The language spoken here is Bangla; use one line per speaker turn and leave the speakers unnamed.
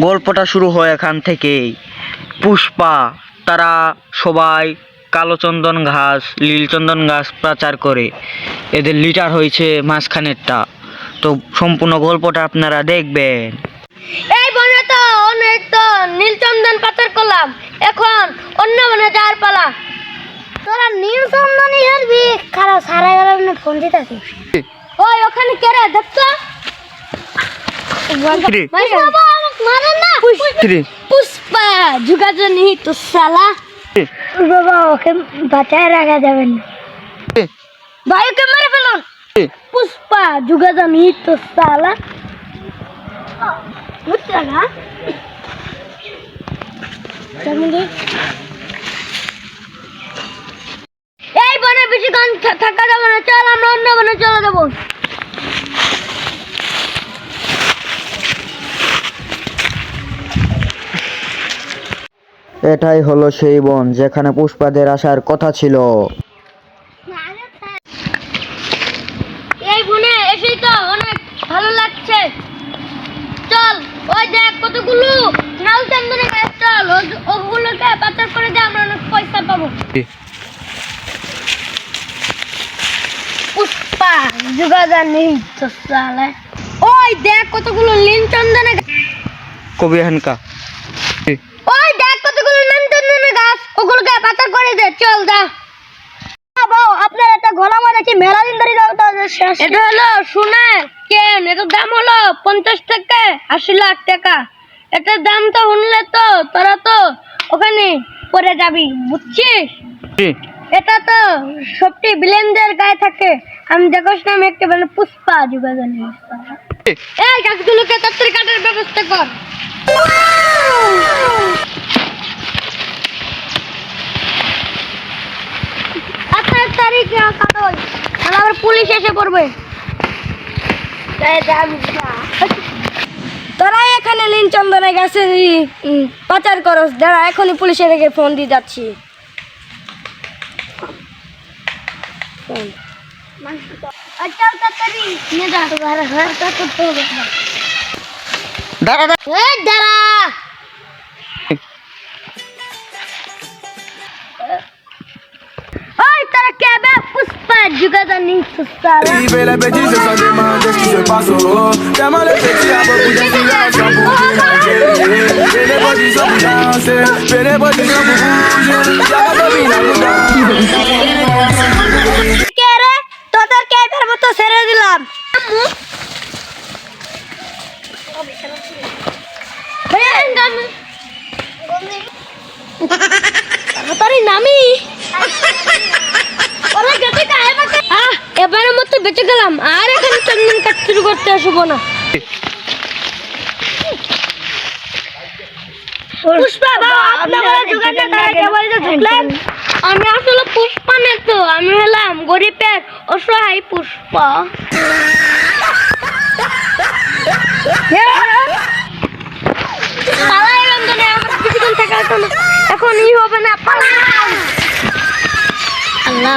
গল্পটা শুরু হয় এখান থেকেই। পুষ্পা তারা সবাই কালো চন্দন ঘাস, নীল চন্দন ঘাস পাচার করে, এদের লিটার হয়েছে মাঝখানেরটা। তো সম্পূর্ণ গল্পটা আপনারা দেখবেন।
এই বনে তো অনেক তো নীলচন্দন পাচার করলাম, এখন অন্য বনে যাওয়ার পালা। তোরা নীলচন্দনই হারবি, খারাপ সারা গেল ফোন দিতেছি। ওই ওখানে কে রে দেখতো? পুষ্পা যুগাজনি তো সালা বাবা, ওকে বাঁচায় রাখা যাবে না ভাই, ওকে মেরে ফেলুন। পুষ্পা যুগাজনি তো সালা এই বনে বেশিক্ষণ থাকা যাবে না, চল আমরা অন্য বনে চলে যাবো।
এটাই হলো সেই বন যেখানে পুষ্পাদের আসার কথা ছিল।
এই বনে এসেই তো অনেক ভালো লাগছে। চল ওই দেখ কতগুলো নাল চন্দনের গাছ, চল ওগুলোকে পাচার করে দিয়ে আমরা অনেক পয়সা পাবো। পুষ্পা যুগাজান নেই তো সালা। ওই দেখ কতগুলো নীল চন্দনের গাছ,
কবি হানকা।
ওই দেখ কতগুলো নীল চন্দনের গাছ, ওগুলোকে পাচার করে দে, চল যা। আপনার একটা গলা মানে কি মেলা দিন ধরে দাও তো। এটা হলো সোনার কেন, এটার দাম হলো 50 থেকে 80 লাখ টাকা। এটার দাম তো শুনলে তো তোরা তো ওখানে পরে যাবি, বুঝছিস? এটা তো সবটি বিলেনদের গায়ে থাকে। আমি দেখোস না, আমি একটা মানে পুষ্পা যুগাজানি। এই গাছগুলোকে তাড়াতাড়ি কাটার ব্যবস্থা কর। তারিখে কাটোই, তাহলে আবার পুলিশ এসে পড়বে। তোরা এখানে নীল চন্দনের গাছে পাচার করস, দাঁড়া এখনই পুলিশের দিকে ফোন দিয়ে যাচ্ছি। দাঁড়া Pushpa Jugadani to Sala.
Vive la bêtise sans demander ce qui se passe. Tellement les petits à beaucoup de silence pour bouger. Et les bodies sont pour danser. Et les bodies sont pour bouger. Y'a pas de mine à vous danser.
Kere, total keber moto sere dilam. Bhaiya engam. Tari nami. এবারের মতো বেঁচে গেলাম, আর এখানে চন্দন কাজ শুরু করতে আসবো না। পুষ্পা আমি আসলে পুষ্পা না তো, আমি হলাম গরিবের অসহায় পুষ্পা। এখন ই হবে না, আল্লাহ